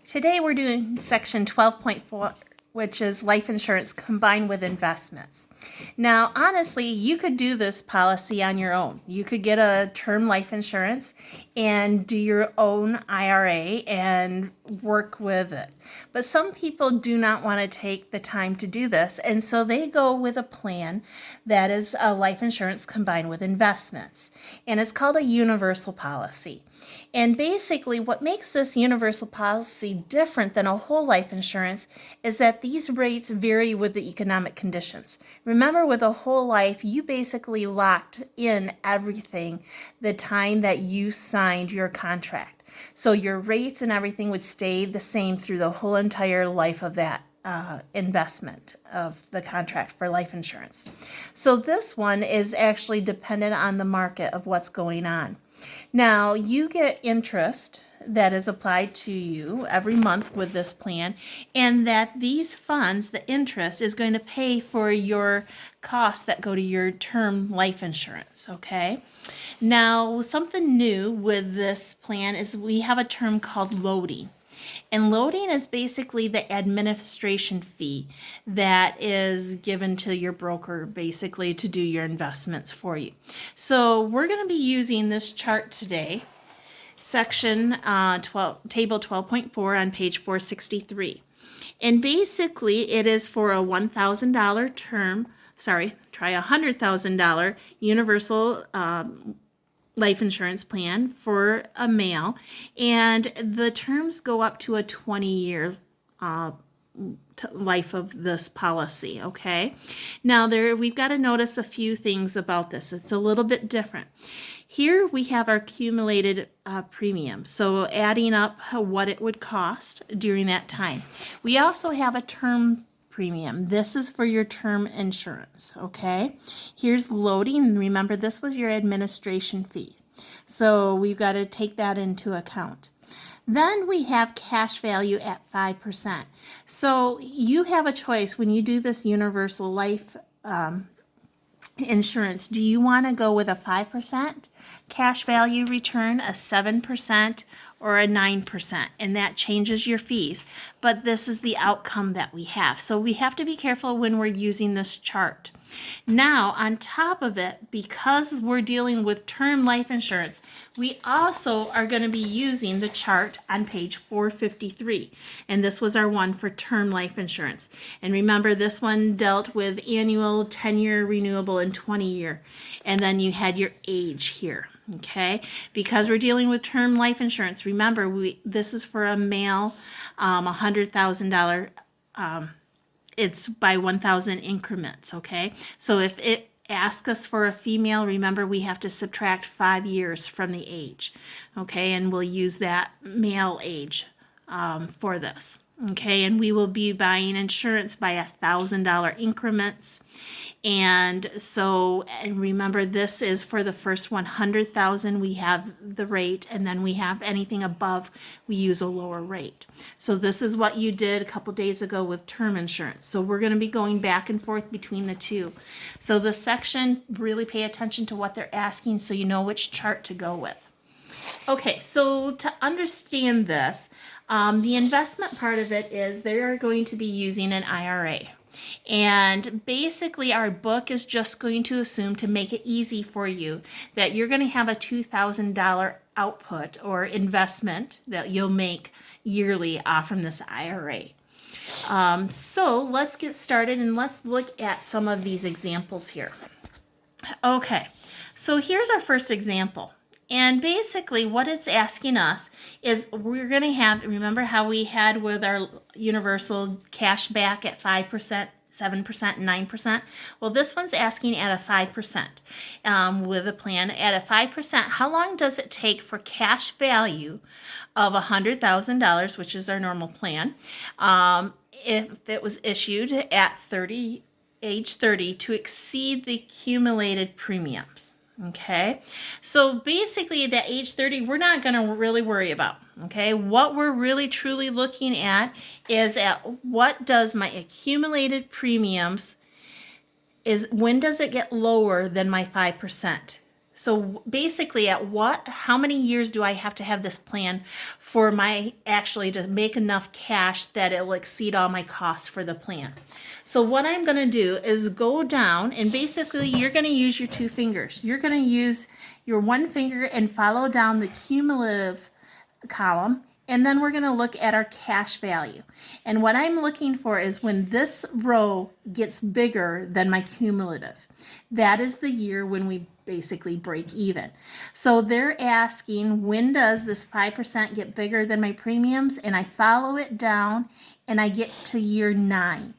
Today we're doing section 12.4, which is life insurance combined with investments. Now, honestly, you could do this policy on your own. You could get a term life insurance and do your own IRA and work with it. But some people do not want to take the time to do this, and so they go with a plan that is a life insurance combined with investments. And it's called a universal policy. And basically, what makes this universal policy different than a whole life insurance is that these rates vary with the economic conditions. Remember, with a whole life, you basically locked in everything the time that you signed your contract. So your rates and everything would stay the same through the whole entire life of that investment of the contract for life insurance. So this one is actually dependent on the market of what's going on. Now, you get interest that is applied to you every month with this plan, and that these funds, the interest, is going to pay for your costs that go to your term life insurance, okay? Now, something new with this plan is we have a term called loading. And loading is basically the administration fee that is given to your broker basically to do your investments for you. So we're going to be using this chart today, section table 12.4 on page 463. And basically it is for a $1,000 term, try $100,000 universal life insurance plan for a male, and the terms go up to a 20-year life of this policy, okay? Now we've got to notice a few things about this. It's a little bit different. Here we have our accumulated premium, so adding up what it would cost during that time. We also have a term premium. This is for your term insurance, okay? Here's loading. Remember, this was your administration fee. So we've got to take that into account. Then we have cash value at 5%. So you have a choice when you do this universal life insurance. Do you want to go with a 5% cash value return, a 7%, or a 9%? And that changes your fees. But this is the outcome that we have. So we have to be careful when we're using this chart. Now, on top of it, because we're dealing with term life insurance, we also are going to be using the chart on page 453. And this was our one for term life insurance. And remember, this one dealt with annual, 10-year renewable, and 20-year. And then you had your age here. Okay, because we're dealing with term life insurance, remember, this is for a male, $100,000. It's by 1,000 increments. Okay, so if it asks us for a female, remember we have to subtract 5 years from the age. Okay, and we'll use that male age for this. Okay, and we will be buying insurance by $1,000 increments. And so, and remember, this is for the first 100,000, we have the rate, and then we have anything above, we use a lower rate. So this is what you did a couple days ago with term insurance. So we're going to be going back and forth between the two. So this section, really pay attention to what they're asking so you know which chart to go with. Okay, so to understand this, the investment part of it is they are going to be using an IRA. And basically our book is just going to assume, to make it easy for you, that you're going to have a $2,000 output or investment that you'll make yearly off from this IRA. So let's get started and let's look at some of these examples here. Okay, so here's our first example. And basically what it's asking us is we're going to have, remember how we had with our universal cash back at 5%, 7%, and 9%? Well, this one's asking at a 5% with a plan at a 5%. How long does it take for cash value of $100,000, which is our normal plan, if it was issued at age 30 to exceed the accumulated premiums? Okay, so basically that age 30, we're not going to really worry about. Okay, what we're really truly looking at is at what does my accumulated premiums when does it get lower than my 5%? So basically how many years do I have to have this plan for my actually to make enough cash that it will exceed all my costs for the plan? So what I'm going to do is go down, and basically you're going to use your two fingers. You're going to use your one finger and follow down the cumulative column, and then we're going to look at our cash value. And what I'm looking for is when this row gets bigger than my cumulative. That is the year when we basically break even. So they're asking, when does this 5% get bigger than my premiums? And I follow it down and I get to year 9.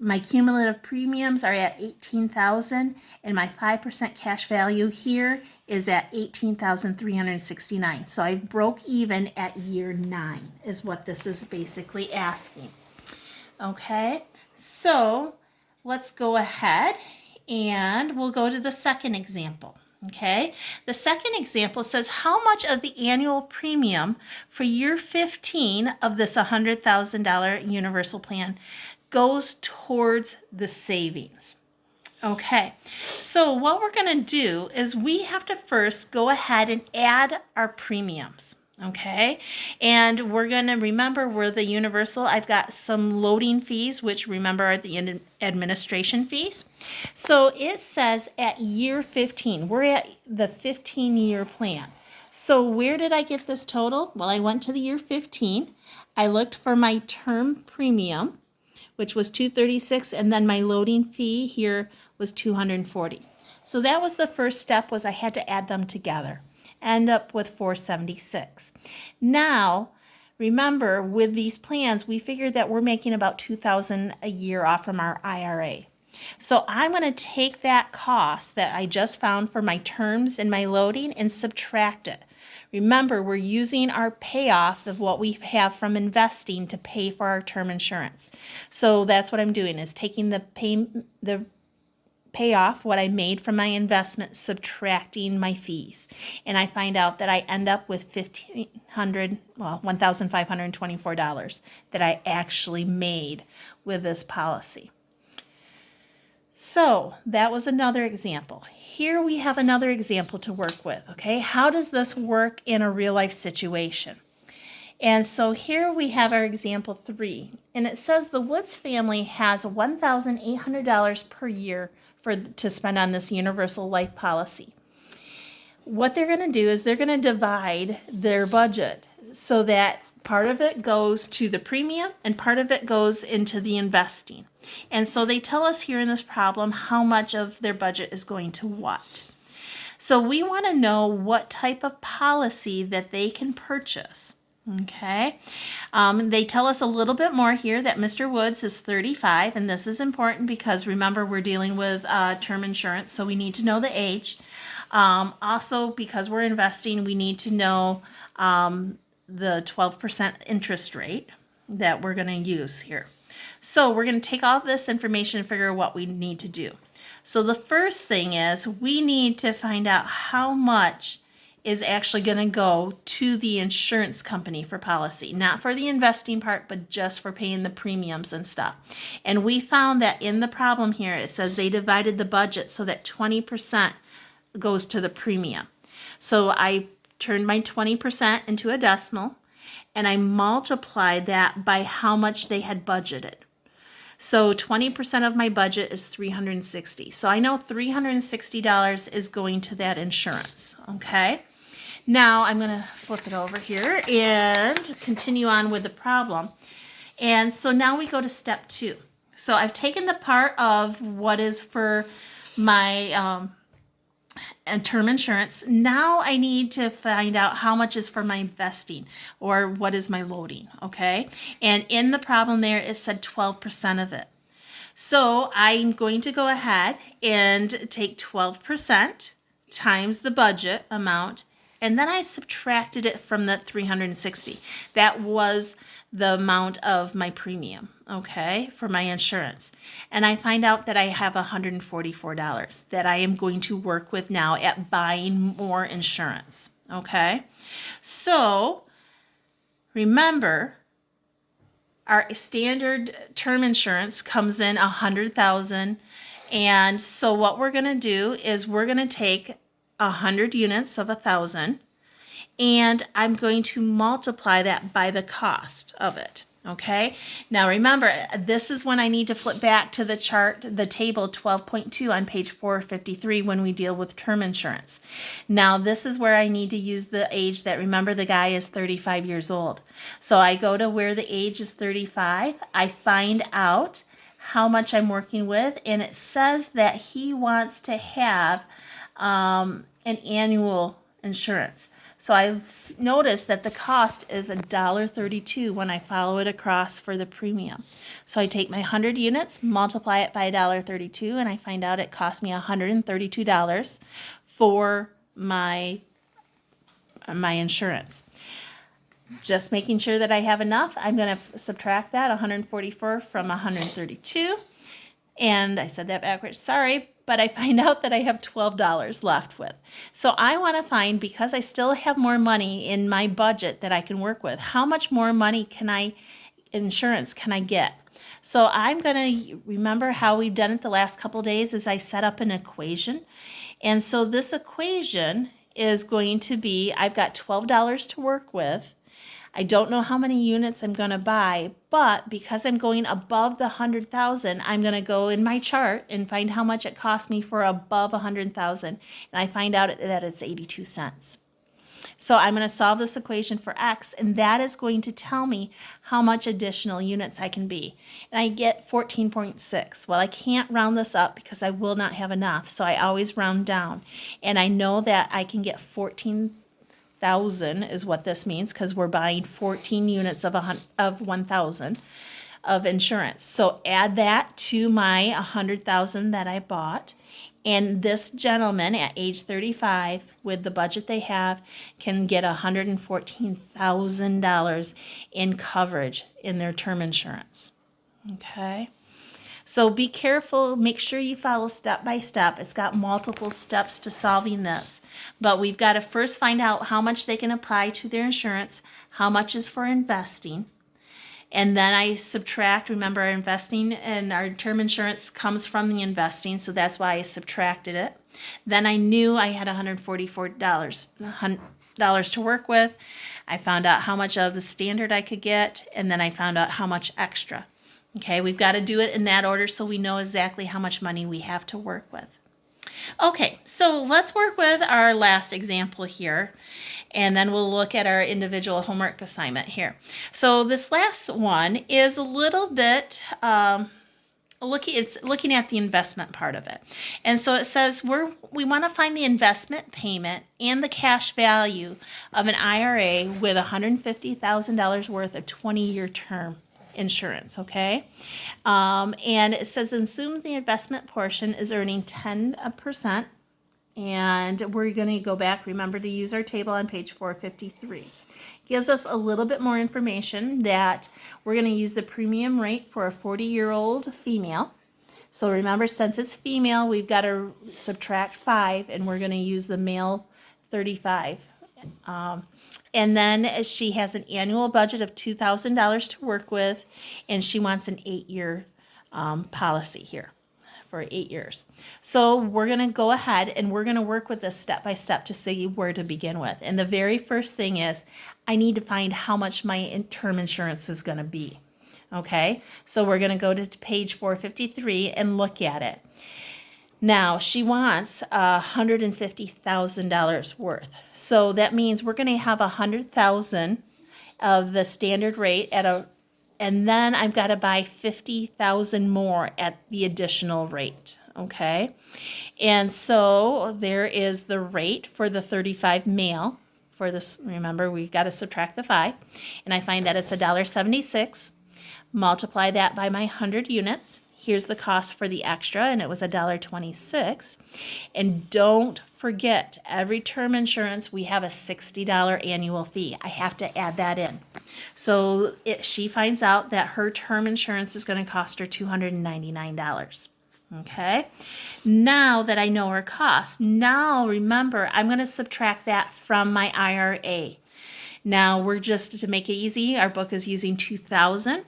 My cumulative premiums are at $18,000, and my 5% cash value here is at $18,369. So I broke even at year 9 is what this is basically asking. Okay, so let's go ahead and we'll go to the second example. Okay, the second example says how much of the annual premium for year 15 of this $100,000 universal plan goes towards the savings. Okay, so what we're going to do is we have to first go ahead and add our premiums. Okay, and we're going to remember we're the universal. I've got some loading fees, which remember are the administration fees. So it says at year 15, we're at the 15-year plan. So where did I get this total? Well, I went to the year 15. I looked for my term premium, which was $236, and then my loading fee here was $240. So that was the first step, was I had to add them together. End up with $476. Now, remember, with these plans, we figured that we're making about $2,000 a year off from our IRA. So I'm going to take that cost that I just found for my terms and my loading and subtract it. Remember, we're using our payoff of what we have from investing to pay for our term insurance. So that's what I'm doing, is taking the payoff, what I made from my investment, subtracting my fees. And I find out that I end up with $1,524 that I actually made with this policy. So that was another example. Here we have another example to work with, okay? How does this work in a real life situation? And so here we have our example 3, and it says the Woods family has $1,800 per year to spend on this universal life policy. What they're going to do is they're going to divide their budget so that part of it goes to the premium and part of it goes into the investing. And so they tell us here in this problem how much of their budget is going to what. So we want to know what type of policy that they can purchase. Okay, they tell us a little bit more here that Mr. Woods is 35, and this is important because remember we're dealing with term insurance, so we need to know the age. Also, because we're investing, we need to know the 12% interest rate that we're going to use here. So we're going to take all this information and figure out what we need to do. So the first thing is we need to find out how much is actually going to go to the insurance company for policy, not for the investing part, but just for paying the premiums and stuff. And we found that in the problem here, it says they divided the budget so that 20% goes to the premium. So I turned my 20% into a decimal, and I multiplied that by how much they had budgeted. So 20% of my budget is $360. So I know $360 is going to that insurance, okay? Now I'm going to flip it over here and continue on with the problem. And so now we go to step 2. So I've taken the part of what is for my term insurance. Now I need to find out how much is for my investing, or what is my loading, okay? And in the problem there, it said 12% of it. So I'm going to go ahead and take 12% times the budget amount, and then I subtracted it from that 360. That was the amount of my premium, okay, for my insurance. And I find out that I have $144 that I am going to work with now at buying more insurance, okay? So remember, our standard term insurance comes in $100,000. And so what we're going to do is we're going to take 100 units of 1,000, and I'm going to multiply that by the cost of it. Okay, now remember, this is when I need to flip back to the chart, the table 12.2 on page 453 when we deal with term insurance. Now this is where I need to use the age that, remember, the guy is 35 years old. So I go to where the age is 35, I find out how much I'm working with, and it says that he wants to have an annual insurance. So I noticed that the cost is $1.32 when I follow it across for the premium. So I take my 100 units, multiply it by $1.32, and I find out it cost me $132 for my insurance. Just making sure that I have enough, I'm going to subtract that 144 from 132. And I said that backwards, sorry, but I find out that I have $12 left with. So I want to find, because I still have more money in my budget that I can work with, how much more money insurance can I get? So I'm going to remember how we've done it the last couple days is I set up an equation. And so this equation is going to be, I've got $12 to work with. I don't know how many units I'm going to buy, but because I'm going above the 100,000, I'm going to go in my chart and find how much it cost me for above 100,000, and I find out that it's 82 cents. So I'm going to solve this equation for X, and that is going to tell me how much additional units I can be. And I get 14.6. Well, I can't round this up because I will not have enough, so I always round down. And I know that I can get 14,000 is what this means, because we're buying 14 units of 1,000 of insurance. So add that to my 100,000 that I bought, and this gentleman at age 35 with the budget they have can get $114,000 in coverage in their term insurance. Okay. So be careful, make sure you follow step by step. It's got multiple steps to solving this. But we've got to first find out how much they can apply to their insurance, how much is for investing. And then I subtract, remember our investing and our term insurance comes from the investing, so that's why I subtracted it. Then I knew I had $144 to work with. I found out how much of the standard I could get, and then I found out how much extra. Okay, we've got to do it in that order so we know exactly how much money we have to work with. Okay, so let's work with our last example here, and then we'll look at our individual homework assignment here. So this last one is a little bit looking at the investment part of it. And so it says we want to find the investment payment and the cash value of an IRA with $150,000 worth of 20-year term insurance, okay? And it says assume the investment portion is earning 10%, and we're going to go back, remember to use our table on page 453. Gives us a little bit more information that we're going to use the premium rate for a 40-year-old female. So remember, since it's female, we've got to subtract 5, and we're going to use the male 35. And then she has an annual budget of $2,000 to work with, and she wants an 8-year policy here for 8 years. So we're going to go ahead and we're going to work with this step by step to see where to begin with. And the very first thing is I need to find how much my term insurance is going to be. Okay, so we're going to go to page 453 and look at it. Now, she wants $150,000 worth. So that means we're going to have $100,000 of the standard rate and then I've got to buy $50,000 more at the additional rate. Okay, and so there is the rate for the 35 male. For this, remember, we've got to subtract the 5, and I find that it's $1.76. Multiply that by my 100 units. Here's the cost for the extra, and it was $1.26. And don't forget, every term insurance, we have a $60 annual fee. I have to add that in. So she finds out that her term insurance is going to cost her $299. Okay, now that I know her cost, now remember, I'm going to subtract that from my IRA. Now we're just, to make it easy, our book is using $2,000.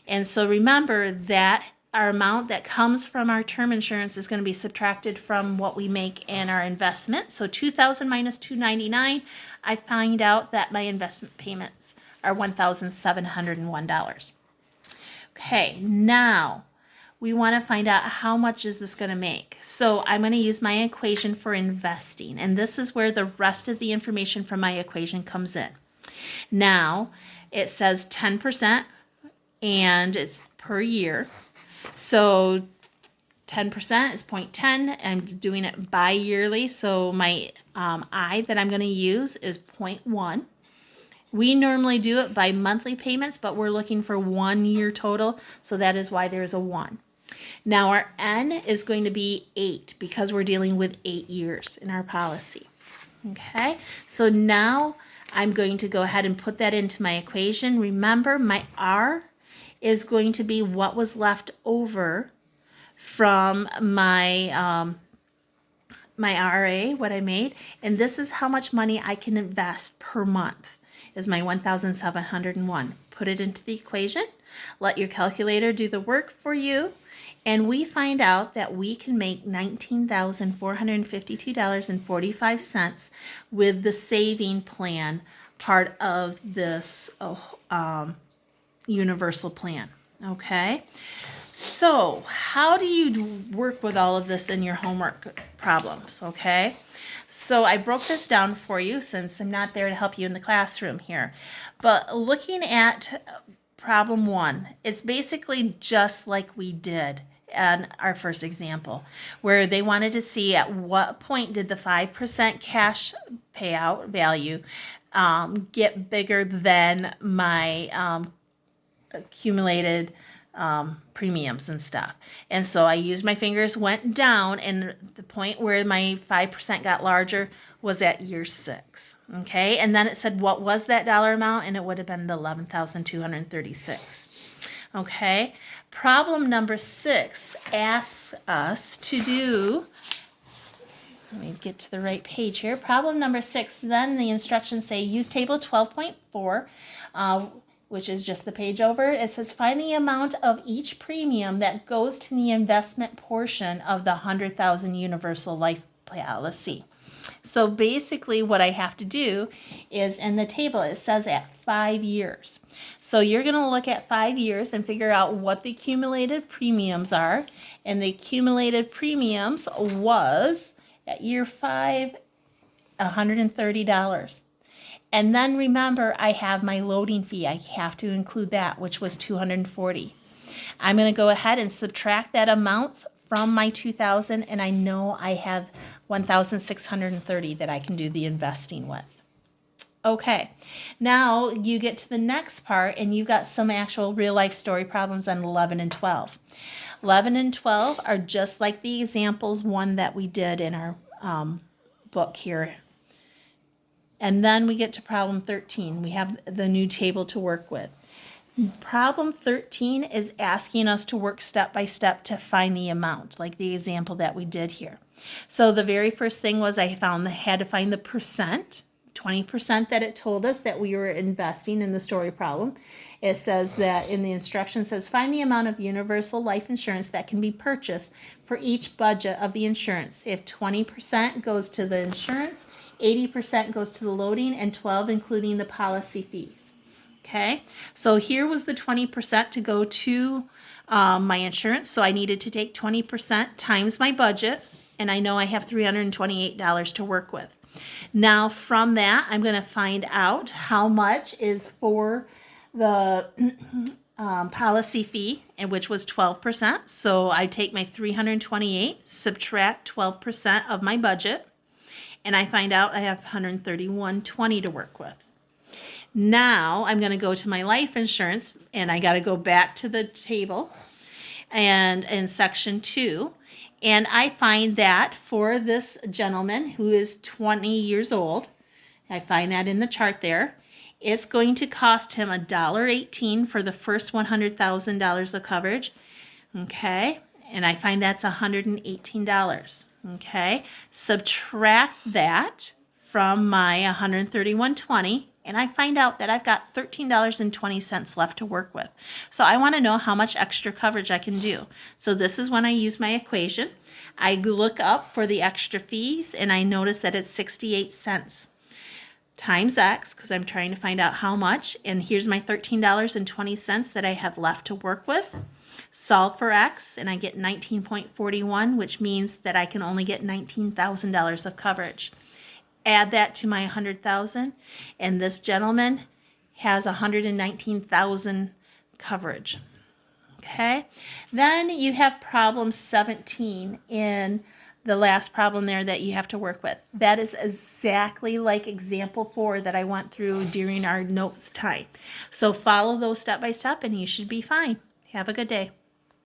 And so remember that our amount that comes from our term insurance is going to be subtracted from what we make in our investment. So 2,000 minus 299, I find out that my investment payments are $1,701. Okay, now we want to find out how much is this going to make. So I'm going to use my equation for investing, and this is where the rest of the information from my equation comes in. Now it says 10% and it's per year. So 10% is 0.10. I'm doing it bi-yearly, so my I that I'm going to use is 0.1. We normally do it by monthly payments, but we're looking for 1 year total, so that is why there's a 1. Now our N is going to be 8 because we're dealing with 8 years in our policy. Okay, so now I'm going to go ahead and put that into my equation. Remember, my R is going to be what was left over from my my RA, what I made, and this is how much money I can invest per month, is my 1,701. Put it into the equation, let your calculator do the work for you, and we find out that we can make $19,452.45 with the saving plan part of this universal plan. Okay, so how do you work with all of this in your homework problems? Okay, so I broke this down for you since I'm not there to help you in the classroom here, but looking at problem 1, it's basically just like we did in our first example, where they wanted to see at what point did the 5% cash payout value get bigger than my accumulated premiums and stuff. And so I used my fingers, went down, and the point where my 5% got larger was at year 6. Okay, and then it said what was that dollar amount, and it would have been the $11,236. Okay, problem number 6 asks us to do, let me get to the right page here. Problem number 6, then the instructions say use table 12.4, which is just the page over. It says find the amount of each premium that goes to the investment portion of the 100,000 universal life policy. So basically what I have to do is in the table, it says at 5 years. So you're going to look at 5 years and figure out what the accumulated premiums are. And the accumulated premiums was at year 5, $130. And then remember, I have my loading fee. I have to include that, which was $240. I'm going to go ahead and subtract that amount from my 2,000, and I know I have 1,630 that I can do the investing with. Okay, now you get to the next part, and you've got some actual real-life story problems on 11 and 12. 11 and 12 are just like the examples one that we did in our book here. And then we get to problem 13. We have the new table to work with. Problem 13 is asking us to work step by step to find the amount, like the example that we did here. So the very first thing was I had to find the percent, 20% that it told us that we were investing in the story problem. It says that in the instructions says find the amount of universal life insurance that can be purchased for each budget of the insurance. If 20% goes to the insurance, 80% goes to the loading, and 12 including the policy fees. Okay, so here was the 20% to go to my insurance. So I needed to take 20% times my budget, and I know I have $328 to work with. Now from that, I'm going to find out how much is for the policy fee, which was 12%. So I take my 328, subtract 12% of my budget, and I find out I have $131.20 to work with. Now I'm going to go to my life insurance, and I got to go back to the table and in section 2, and I find that for this gentleman who is 20 years old, I find that in the chart there, it's going to cost him $1.18 for the first $100,000 of coverage. Okay, and I find that's $118. Okay, subtract that from my $131.20, and I find out that I've got $13.20 left to work with. So I want to know how much extra coverage I can do. So this is when I use my equation. I look up for the extra fees and I notice that it's 68 cents times X, because I'm trying to find out how much, and here's my $13.20 that I have left to work with. Solve for X, and I get 19.41, which means that I can only get $19,000 of coverage. Add that to my 100,000, and this gentleman has 119,000 coverage. Okay, then you have problem 17 in the last problem there that you have to work with. That is exactly like example 4 that I went through during our notes time. So follow those step by step and you should be fine. Have a good day.